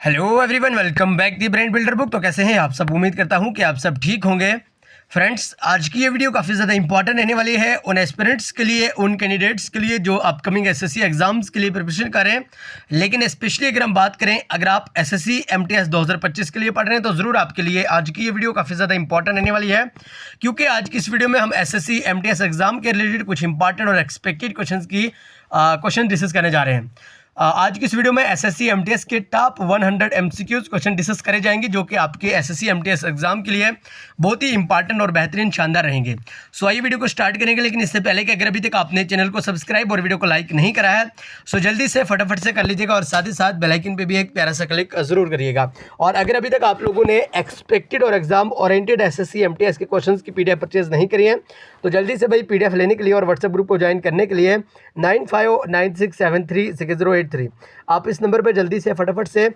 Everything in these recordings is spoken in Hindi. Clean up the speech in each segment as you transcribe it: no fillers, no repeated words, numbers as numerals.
Hello everyone, welcome back the brain builder book. तो कैसे हैं आप सब? उम्मीद करता हूं कि आप सब ठीक होंगे। फ्रेंड्स, आज की ये वीडियो काफ़ी ज़्यादा इंपॉर्टेंट रहने वाली है उन एस्पिरेंट्स के लिए, उन कैंडिडेट्स के लिए जो अपकमिंग एसएससी एग्जाम्स के लिए प्रिपरेशन कर रहे हैं। लेकिन स्पेशली अगर हम बात करें, अगर आप एसएससी एमटीएस 2025 के लिए पढ़ रहे हैं तो ज़रूर आपके लिए आज की ये वीडियो काफ़ी ज़्यादा इंपॉर्टेंट रहने वाली है, क्योंकि आज की इस वीडियो में हम एसएससी एमटीएस एग्जाम के रिलेटेड कुछ इंपॉर्टेंट और एक्सपेक्टेड क्वेश्चन डिस्कस करने जा रहे हैं। आज की इस वीडियो में एसएससी एमटीएस के टॉप 100 एमसीक्यूज क्वेश्चन डिस्कस करे जाएंगे, जो कि आपके एसएससी एमटीएस एग्जाम के लिए बहुत ही इंपॉर्टेंट और बेहतरीन शानदार रहेंगे। सो आइए वीडियो को स्टार्ट करेंगे, लेकिन इससे पहले कि अगर अभी तक आपने चैनल को सब्सक्राइब और वीडियो को लाइक नहीं करा है सो जल्दी से फटाफट से कर लीजिएगा, और साथ ही साथ बेल आइकन पे भी एक प्यारा सा क्लिक जरूर करिएगा। और अगर अभी तक आप लोगों ने एक्सपेक्टेड और एग्जाम ओरिएंटेड एसएससी एमटीएस के क्वेश्चंस की पीडीएफ परचेज नहीं करी है तो जल्दी से भाई पीडीएफ लेने के लिए और व्हाट्सएप ग्रुप को ज्वाइन करने के लिए 9596736083 आप इस नंबर पर जल्दी से फटाफट से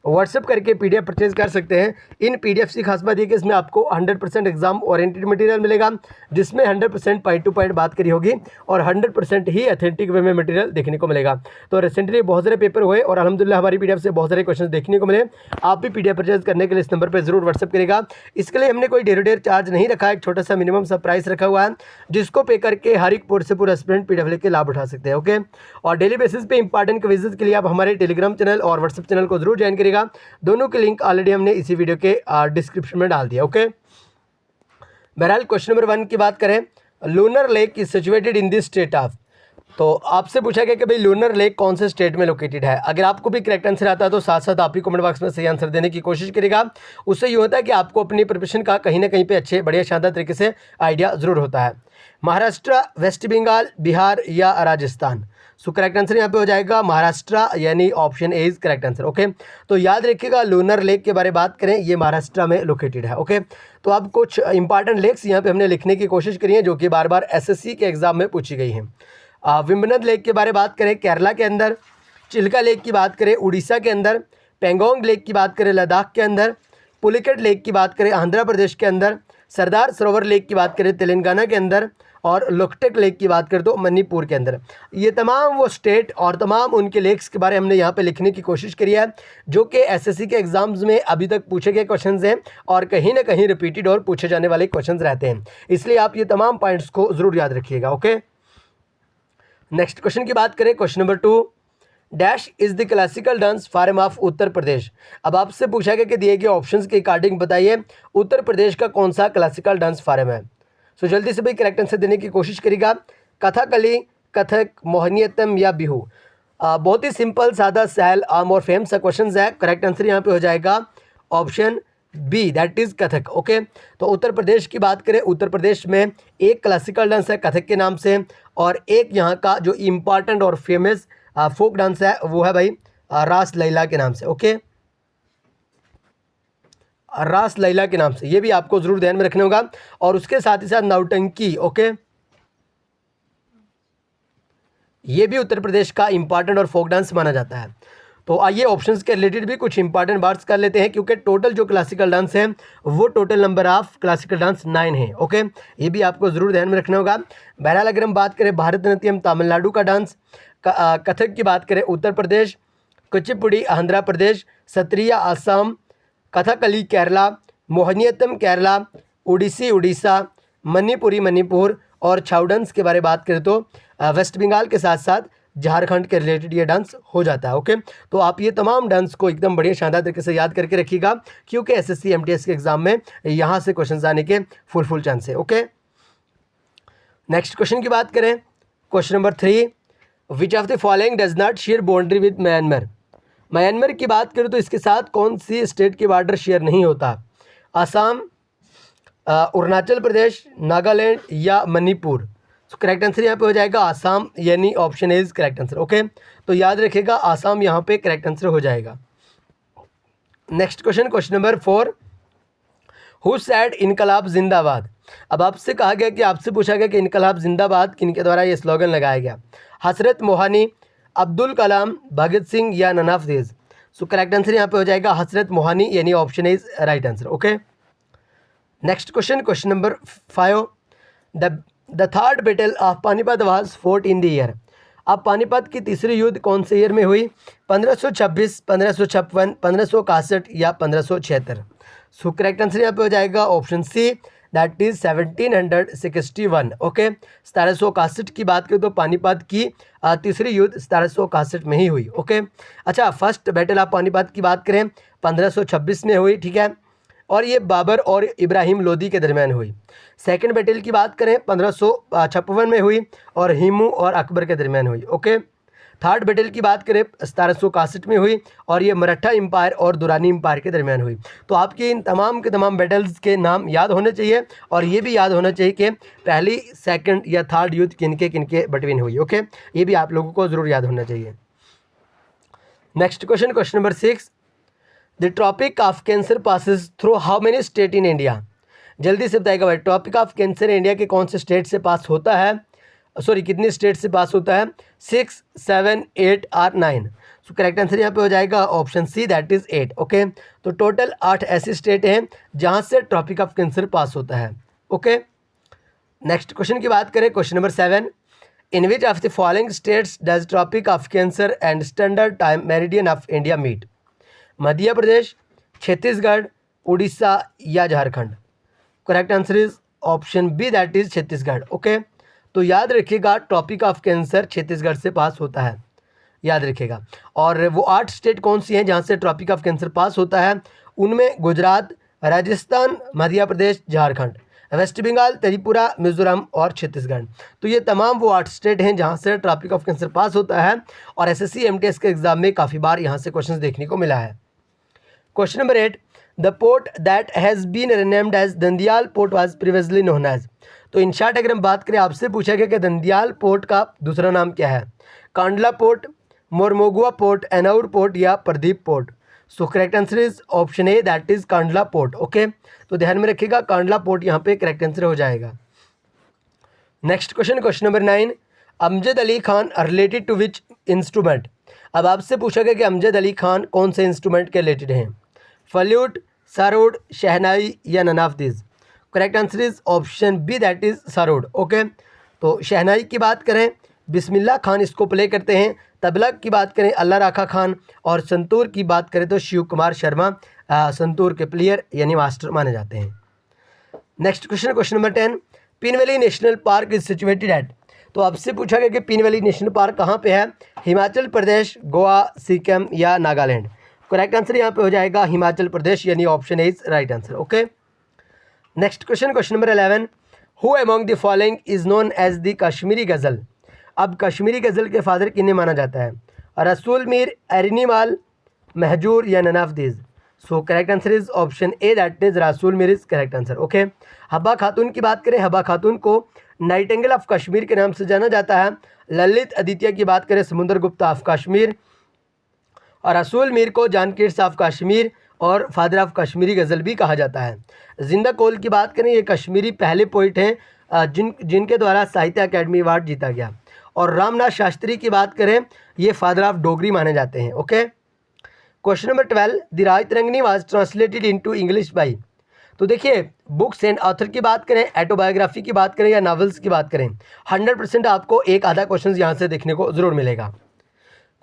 व्हाट्सएप करके पीडीएफ परचेज कर सकते हैं। इन पीडीएफ की खास बात यह कि इसमें आपको 100% एग्जाम ओरिएंटेड मटेरियल मिलेगा, जिसमें 100% पॉइंट टू पॉइंट बात करी होगी और 100% ही ऑथेंटिक वे में मटेरियल देखने को मिलेगा। तो रिसेंटली बहुत सारे पेपर हुए और अल्हम्दुलिल्लाह हमारी पीडीएफ से बहुत सारे क्वेश्चन देखने को मिले। आप भी पीडीएफ परचेज करने के लिए इस नंबर पर जरूर व्हाट्सएप करेगा। इसके लिए हमने कोई डेढ़ चार्ज नहीं रखा है, एक छोटा सा मिनिमम सा प्राइस रखा हुआ है, जिसको पे करके हर एक पूरे से पूरा स्टूडेंट पीडीएफ लेके लाभ उठा सकते हैं। ओके, और डेली बेसिस पे इंपॉर्टेंट क्विजेज के लिए आप हमारे टेलीग्राम चैनल और व्हाट्सएप चैनल को जरूर ज्वाइन करेगा। दोनों के लिंक ऑलरेडी हमने इसी वीडियो के डिस्क्रिप्शन में डाल दिया। ओके, बहरहाल क्वेश्चन नंबर 1 की बात करें, lunar lake is situated in this state of. तो आपसे पूछा गया कि भाई लूनर लेक कौन से स्टेट में लोकेटेड है। अगर आपको भी करेक्ट आंसर आता है तो साथ साथ आप ही कमेंट बॉक्स में सही आंसर देने की कोशिश करेगा। उससे ये होता है कि आपको अपनी प्रिपरेशन का कहीं ना कहीं पे अच्छे बढ़िया शानदार तरीके से आइडिया जरूर होता है। महाराष्ट्र, वेस्ट बंगाल, बिहार या राजस्थान। सो करेक्ट आंसर यहाँ पे हो जाएगा महाराष्ट्र, यानी option A is correct answer. Okay, तो याद रखिएगा लूनर लेक के बारे में बात करें, ये महाराष्ट्र में लोकेटेड है। ओके, तो अब कुछ इंपॉर्टेंट लेक्स यहाँ पे हमने लिखने की कोशिश करी है, जो कि बार बार एसएससी के एग्जाम में पूछी गई हैं। विम्बनद लेक के बारे में बात करें केरला के अंदर, चिल्का लेक की बात करें उड़ीसा के अंदर, पेंगोंग लेक की बात करें लद्दाख के अंदर, पुलिकेट लेक की बात करें आंध्र प्रदेश के अंदर, सरदार सरोवर लेक की बात करें तेलंगाना के अंदर, और लोकटेक लेक की बात करें तो मणिपुर के अंदर। ये तमाम वो स्टेट और तमाम उनके लेक्स के बारे में हमने यहाँ पे लिखने की कोशिश करी है, जो कि एसएससी के एग्जाम्स में अभी तक पूछे गए क्वेश्चंस हैं और कहीं ना कहीं रिपीटेड और पूछे जाने वाले क्वेश्चंस रहते हैं। इसलिए आप ये तमाम पॉइंट्स को जरूर याद रखिएगा। ओके, नेक्स्ट क्वेश्चन की बात करें, question number 2, dash is the classical dance form of Uttar Pradesh. अब आपसे पूछा गया कि दिए गए ऑप्शंस के अकॉर्डिंग बताइए उत्तर प्रदेश का कौन सा क्लासिकल डांस फॉर्म है। सो जल्दी से भाई करेक्ट आंसर देने की कोशिश करेगा। कथकली, कथक, मोहिनीअट्टम या बिहू। बहुत ही सिंपल, सादा, सहल, आम और फेमस क्वेश्चन है। करेक्ट आंसर यहाँ पे हो जाएगा option B, that is Kathak. Okay, तो उत्तर प्रदेश की बात करें, उत्तर प्रदेश में एक क्लासिकल डांस है कथक के नाम से, और एक यहाँ का जो इम्पॉर्टेंट और फेमस फोक डांस है वो है भाई रास लैला के नाम से। ओके, रास लैला के नाम से, ये भी आपको जरूर ध्यान में रखना होगा। और उसके साथ ही साथ नौटंकी। ओके, ये भी उत्तर प्रदेश का इंपॉर्टेंट और फोक डांस माना जाता है। तो आइए ऑप्शंस के रिलेटेड भी कुछ इंपॉर्टेंट बात कर लेते हैं, क्योंकि टोटल जो क्लासिकल डांस है वो total number of classical dance 9 है। ओके, ये भी आपको जरूर ध्यान में रखना होगा। बहरहाल अगर हम बात करें भारतनाट्यम तमिलनाडु का डांस, कथक की बात करें उत्तर प्रदेश, कुचिपुड़ी आंध्र प्रदेश, सत्रिया असम, कथकली केरला, मोहिनीअट्टम केरला, उड़ीसी उड़ीसा, मणिपुरी मणिपुर, और छाउडंस के बारे में बात करें तो वेस्ट बंगाल के साथ साथ झारखंड के रिलेटेड ये डांस हो जाता है। ओके, तो आप ये तमाम डांस को एकदम बढ़िया शानदार तरीके से याद करके रखिएगा, क्योंकि एसएससी एमटीएस के एग्जाम में यहाँ से क्वेश्चन आने के फुल चांस है। ओके, नेक्स्ट क्वेश्चन की बात करें, question number 3, which of the following does not share boundary with Myanmar. Myanmar की बात करें तो इसके साथ कौन सी स्टेट की बॉर्डर शेयर नहीं होता। असम, अरुणाचल प्रदेश, नागालैंड या मणिपुर। तो करेक्ट आंसर यहाँ पे हो जाएगा आसाम, यानी option is correct answer. Okay, तो याद रखिएगा आसाम यहाँ पे करेक्ट आंसर हो जाएगा। Next question, question number 4, who said इनकलाब जिंदाबाद। अब आपसे कहा गया कि आपसे पूछा गया कि इनकलाब जिंदाबाद किनके द्वारा ये स्लोगन लगाया गया। हसरत मोहानी, अब्दुल कलाम, भगत सिंह या none of this. So correct answer यहाँ पे हो जाएगा हसरत मोहानी, यानी option is right answer. Okay, next question, question number 5, the third battle of Panipat was fought in the year. अब पानीपत की तीसरी युद्ध कौन से ईयर में हुई? 1526, 1556, 1561 या 1576? सो करेक्ट आंसर यहाँ पे हो जाएगा option C, that is 1761। Okay, 1761 की बात करें तो पानीपत की तीसरी युद्ध 1761 में ही हुई। ओके, अच्छा, फर्स्ट बैटल ऑफ पानीपत की बात करें 1526 में हुई, ठीक है, और ये बाबर और इब्राहिम लोदी के दरमियान हुई। सेकंड बैटल की बात करें 1556 में हुई और हिमू और अकबर के दरमियान हुई। ओके, थर्ड बैटल की बात करें 1761 में हुई और ये मराठा एम्पायर और दुरानी एम्पायर के दरमियान हुई। तो आपके इन तमाम के तमाम बैटल्स के नाम याद होने चाहिए और ये भी याद होना चाहिए कि पहली, सेकंड या थर्ड युद्ध किनके किनके बिटवीन हुई। ओके, ये भी आप लोगों को ज़रूर याद होना चाहिए। Next question, question number 6, the tropic of cancer passes through how many state in India? जल्दी से बताएगा भाई, ट्रॉपिक ऑफ कैंसर इंडिया के कौन से स्टेट से पास होता है? सॉरी, कितनी स्टेट से पास होता है? 6, 7, 8 और 9? सो करेक्ट आंसर यहाँ पे हो जाएगा option C, that is 8। Okay, तो टोटल 8 ऐसी स्टेट हैं जहाँ से ट्रॉपिक ऑफ कैंसर पास होता है। ओके, नेक्स्ट क्वेश्चन की बात करें, question number 7, in which of the following states does tropic of cancer and standard time meridian of India meet? Madhya Pradesh, Chhattisgarh, Orissa या Jharkhand? Correct answer is option B, that is Chhattisgarh. Okay, तो याद रखिएगा ट्रॉपिक ऑफ कैंसर छत्तीसगढ़ से पास होता है, याद रखिएगा। और वो 8 स्टेट कौन सी हैं जहाँ से ट्रॉपिक ऑफ कैंसर पास होता है? उनमें गुजरात, राजस्थान, मध्य प्रदेश, झारखंड, वेस्ट बंगाल, त्रिपुरा, मिजोरम और छत्तीसगढ़। तो ये तमाम वो 8 स्टेट हैं जहाँ से ट्रॉपिक ऑफ कैंसर पास होता है और एसएससी एमटीएस के एग्जाम में काफ़ी बार यहाँ से क्वेश्चन देखने को मिला है। Question number 8, the port that has been renamed as Deendayal port was previously known as? तो इन शॉर्ट अगर हम बात करें, आपसे पूछा गया कि दंदियाल पोर्ट का दूसरा नाम क्या है? कांडला पोर्ट, मोरमोगुआ पोर्ट, एनौर पोर्ट या Pradeep port? So correct answer is option A, that is Kandla port. Okay, तो ध्यान में रखिएगा कांडला पोर्ट यहाँ पे करेक्ट आंसर हो जाएगा। Next question, question number 9, Amjad Ali Khan related to which instrument? अब आपसे पूछा गया कि अमजद अली खान कौन से इंस्ट्रूमेंट के रिलेटेड हैं? फ्लूट, सरोद, शहनाई या none of this? Correct answer is option B, that is sarod. Okay, तो शहनाई की बात करें बिस्मिल्लाह खान इसको प्ले करते हैं, तबला की बात करें अल्लाह राखा खान, और संतूर की बात करें तो शिव कुमार शर्मा संतूर के प्लेयर यानी मास्टर माने जाते हैं। Next question, question number 10, pin valley national park is situated at? तो आपसे पूछा गया कि पीन वैली नेशनल पार्क कहाँ पे है? हिमाचल प्रदेश, गोवा, सिक्किम या नागालैंड? करेक्ट आंसर यहाँ पे हो जाएगा हिमाचल प्रदेश यानी option A is right answer. Okay, next question, question number 11, who among the following is known as the Kashmiri ghazal? अब कश्मीरी गज़ल के फादर किन्हें माना जाता है? रसूल मीर, एरनीमाल, महजूर या none of this? So correct answer is option A, that is Rasul Mir is correct answer. Okay, Habba Khatoon की बात करें, हब्बा खातून को नाइटिंगेल ऑफ कश्मीर के नाम से जाना जाता है। ललित आदित्य की बात करें समुद्र गुप्ता ऑफ कश्मीर, और रसूल मीर को जानकीर्स ऑफ कश्मीर और फादर ऑफ कश्मीरी गज़ल भी कहा जाता है। जिंदा कोल की बात करें, ये कश्मीरी पहले पोइट हैं जिनके द्वारा साहित्य अकेडमी अवार्ड जीता गया। और रामनाथ शास्त्री की बात करें, ये फादर ऑफ डोगरी माने जाते हैं। Okay, question number 12, the Rajatarangini was translated into English by? तो देखिए बुक्स एंड ऑथर की बात करें, ऑटोबायोग्राफी की बात करें या नॉवेल्स की बात करें, 100% आपको एक आधा क्वेश्चन यहाँ से देखने को ज़रूर मिलेगा।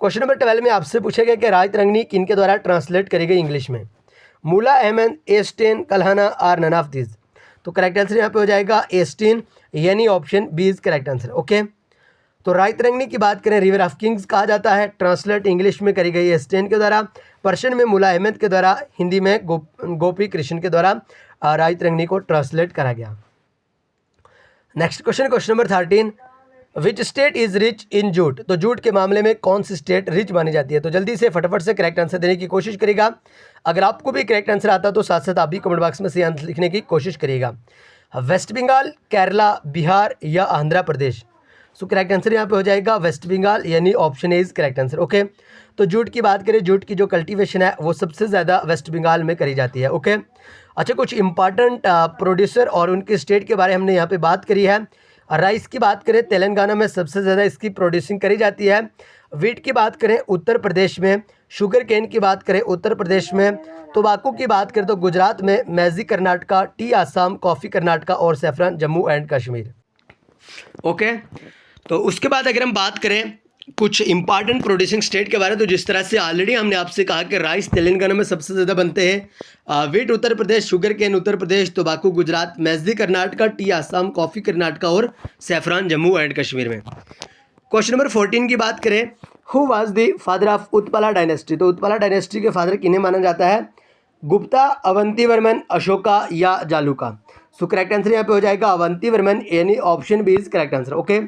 क्वेश्चन नंबर 12 में आपसे पूछा गया कि रायतरंगिणी किनके द्वारा ट्रांसलेट करी गई इंग्लिश में? मुला अहमद, एस्टेन, कल्हाना और नन ऑफ दिस? तो करेक्ट आंसर यहाँ पे हो जाएगा एस्टेन यानी option B is correct answer. Okay, तो रायतरंगिणी की बात करें रिवर ऑफ किंग्स कहा जाता है, ट्रांसलेट इंग्लिश में करी गई एस्टेन के द्वारा, पर्शियन में मुला अहमद के द्वारा, हिंदी में गोपी कृष्ण के द्वारा रायतरंगिणी को ट्रांसलेट करा गया। Next question, question number 13, which state is rich in jute? तो जूट के मामले में कौन सी स्टेट रिच मानी जाती है? तो जल्दी से फटाफट से करेक्ट आंसर देने की कोशिश करिएगा। अगर आपको भी करेक्ट आंसर आता तो साथ साथ आप भी कमेंट बॉक्स में सही आंसर लिखने की कोशिश करिएगा। वेस्ट बंगाल, केरला, बिहार या Andhra Pradesh? So correct answer यहाँ पे हो जाएगा वेस्ट बंगाल यानी option A is correct answer. Okay, तो जूट की बात करें, जूट की जो कल्टीवेशन है वो सबसे ज़्यादा वेस्ट बंगाल में करी जाती है। ओके, अच्छा, कुछ इंपॉर्टेंट प्रोड्यूसर और उनके स्टेट के बारे में हमने यहाँ पे बात करी है। राइस की बात करें तेलंगाना में सबसे ज़्यादा इसकी प्रोड्यूसिंग करी जाती है। वीट की बात करें उत्तर प्रदेश में, शुगर केन की बात करें उत्तर प्रदेश में, तंबाकू की बात करें तो गुजरात में, मैज़ी कर्नाटका, टी आसाम, कॉफ़ी कर्नाटका और saffron Jammu and Kashmir. Okay, तो उसके बाद अगर हम बात करें कुछ इंपॉर्टेंट प्रोड्यूसिंग स्टेट के बारे में। तो जिस तरह से ऑलरेडी हमने आपसे कहा कि राइस तेलंगाना में सबसे ज़्यादा बनते हैं, wheat Uttar Pradesh, sugar cane Uttar Pradesh, तंबाकू गुजरात, मैज़दी कर्नाटका, टी आसाम, कॉफ़ी कर्नाटका और सैफरान जम्मू एंड कश्मीर में। क्वेश्चन नंबर 14 की बात करें, who was the father of Utpala dynasty. तो उत्पला डायनेस्टी के फादर किन्हें माना जाता है? गुप्ता, अवंतीवर्मन, अशोका या जालूका। सो करेक्ट आंसर यहाँ पे हो जाएगा अवंतीवर्मन, यानी option B is correct answer. Okay,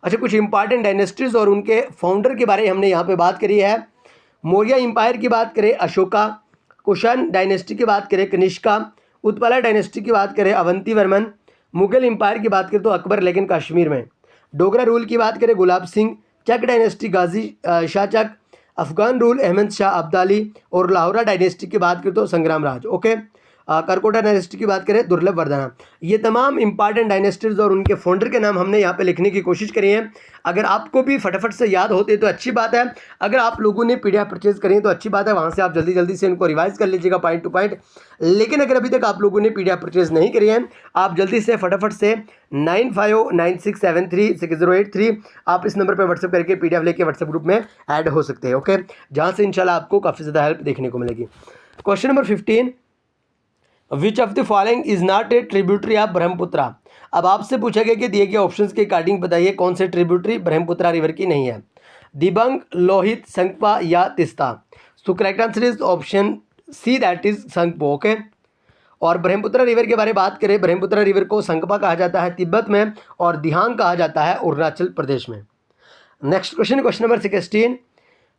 अच्छा, कुछ इंपॉर्टेंट डायनेस्टीज और उनके फाउंडर के बारे में हमने यहाँ पे बात करी है। मौर्य इंपायर की बात करें अशोका, कुषाण डायनेस्टी की बात करें कनिष्का, उत्पला डायनेस्टी की बात करें अवंतीवर्मन, मुगल इंपायर की बात करें तो अकबर लेकिन कश्मीर में, डोगरा रूल की बात करें गुलाब सिंह, चक डायनेस्टी गाजी शाह चक, अफगान रूल अहमद शाह अब्दाली और लाहौरा डायनेस्टी की बात करें तो संग्राम राज। ओके, करकोटा डायनेस्टी की बात करें दुर्लभ वर्धना। ये तमाम इंपॉर्टेंट डायनेस्टीज और उनके फाउंडर के नाम हमने यहाँ पे लिखने की कोशिश करी है। अगर आपको भी फटाफट से याद होते तो अच्छी बात है, अगर आप लोगों ने पीडीएफ परचेज करें तो अच्छी बात है, वहाँ से आप जल्दी जल्दी से इनको रिवाइज कर लीजिएगा पॉइंट टू पॉइंट। लेकिन अगर अभी तक आप लोगों ने पीडीएफ परचेज नहीं करी है, आप जल्दी से फटाफट से 9596736083 आप इस नंबर पर व्हाट्सएप करके पीडीएफ लेके व्हाट्सएप ग्रुप में ऐड हो सकते हैं। ओके, जहाँ से इंशाल्लाह आपको काफ़ी ज़्यादा हेल्प देखने को मिलेगी। Question number 15, which of the following is not a tributary of Brahmaputra. अब आपसे पूछा गया कि दिए गए ऑप्शंस के अकॉर्डिंग बताइए कौन से ट्रिब्यूटरी ब्रह्मपुत्रा रिवर की नहीं है? दिबांग, लोहित, संगपा या Teesta. So correct answer is option C, that is Sangpo. Okay, और ब्रह्मपुत्रा रिवर के बारे में बात करें, ब्रह्मपुत्रा रिवर को संगपा कहा जाता है तिब्बत में और दिहांग कहा जाता है अरुणाचल प्रदेश में। Next question, question number 16,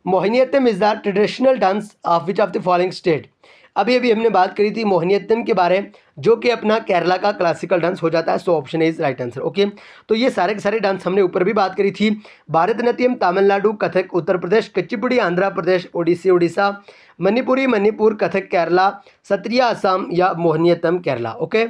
Mohiniyattam is the traditional dance of which of the following state. अभी अभी हमने बात करी थी मोहिनीअट्टम के बारे, जो कि अपना केरला का क्लासिकल डांस हो जाता है। So option is right answer. Okay, तो ये सारे के सारे डांस हमने ऊपर भी बात करी थी। भारतनाट्यम तमिलनाडु, कथक उत्तर प्रदेश, कुचिपुड़ी आंध्र प्रदेश, ओडिसी उड़ीसा, मणिपुरी मणिपुर, कथक केरला, सत्रिया असम या Mohiniyattam Kerala. Okay,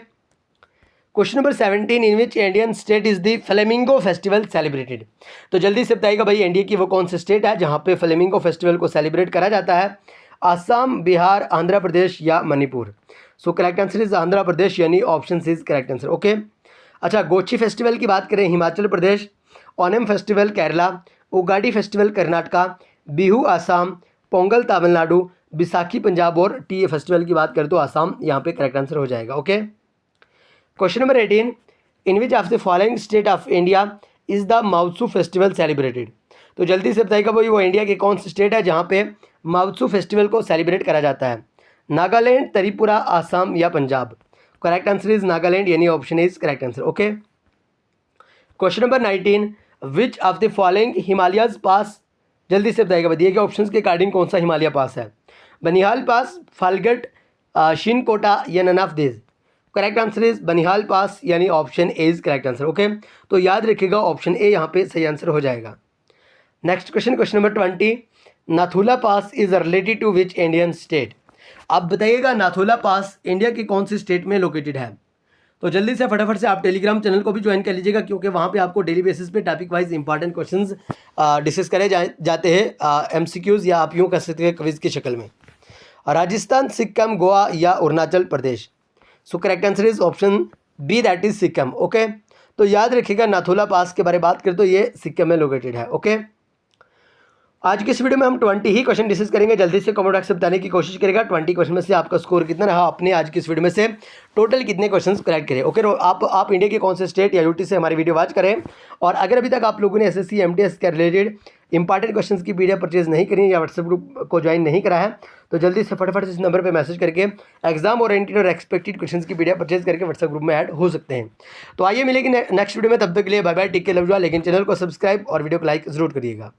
question number 17, in which Indian state is the flamingo festival celebrated. तो जल्दी से बताइएगा भाई, इंडिया की वो कौन सी स्टेट है जहाँ पे फ्लेमिंगो फेस्टिवल को सेलिब्रेट करा जाता है? आसाम, बिहार, आंध्र प्रदेश या Manipur. So correct answer is Andhra Pradesh, यानी option is correct answer. Okay, अच्छा, गोची फेस्टिवल की बात करें हिमाचल प्रदेश, ओनम फेस्टिवल केरला, उगाड़ी फेस्टिवल कर्नाटका, बिहू आसाम, पोंगल तमिलनाडु, बिसाखी पंजाब और टी फेस्टिवल की बात करें तो आसाम यहाँ पे करेक्ट आंसर हो जाएगा। Okay, question number 18, in which of the following state of India is the Moatsu festival celebrated. तो जल्दी से बताइएगा भाई, वो इंडिया के कौन सी स्टेट है जहाँ पे माउत्सू फेस्टिवल को सेलिब्रेट करा जाता है? नागालैंड, त्रिपुरा, आसाम या Punjab. Correct answer is Nagaland, यानी option is correct answer. Okay, question number 19, which of the following Himalayas pass. जल्दी से बताइएगा दिए गए ऑप्शंस के अकॉर्डिंग कौन सा हिमालय पास है? बनिहाल पास, फालगट, शिनकोटा या none of this. Correct answer is Banihal pass, यानी option A is correct answer. Okay, तो याद रखिएगा ऑप्शन ए यहाँ पे सही आंसर हो जाएगा। Next question, question number 20, Nathula pass is related to which Indian state. आप बताइएगा नाथुला पास इंडिया की कौन सी स्टेट में लोकेटेड है? तो जल्दी से फटाफट से आप टेलीग्राम चैनल को भी ज्वाइन कर लीजिएगा, क्योंकि वहाँ पे आपको डेली बेसिस पे topic wise important questions discuss करे जाते हैं, एमसीक्यूज या आप यूँ कह सकते हैं क्विज की शक्ल में। राजस्थान, सिक्किम, गोवा या Arunachal Pradesh. So correct answer is option B, that is Sikkim. Okay, तो याद रखिएगा नाथुला पास के बारे में बात करें तो ये सिक्किम में लोकेटेड है। ओके, आज की इस वीडियो में हम 20 ही क्वेश्चन डिस्कस करेंगे। जल्दी से कमेंट बॉक्स से बताने की कोशिश करेगा 20 क्वेश्चन में से आपका स्कोर कितना रहा, अपने आज की इस वीडियो में से टोटल कितने क्वेश्चंस करेक्ट करें। ओके, आप इंडिया के कौन से स्टेट या यूटी से हमारी वीडियो वॉच करें। और अगर अभी तक आप लोगों ने एसएससी एमटीएस के रिलेटेड इंपॉर्टेंट क्वेश्चंस की पीडीएफ परचेज नहीं करी या व्हाट्सएप ग्रुप को ज्वाइन नहीं करा है, तो जल्दी से फटाफट इस नंबर पर मैसेज करके एग्जाम ओरिएंटेड और एक्सपेक्टेड क्वेश्चंस की पीडीएफ परचेज करके व्हाट्सएप ग्रुप में ऐड हो सकते हैं। तो आइए मिलेगी नेक्स्ट वीडियो में, तब तक के लिए bye bye, take care, love you all. लेकिन चैनल को सब्सक्राइब और वीडियो को लाइक जरूर करिएगा।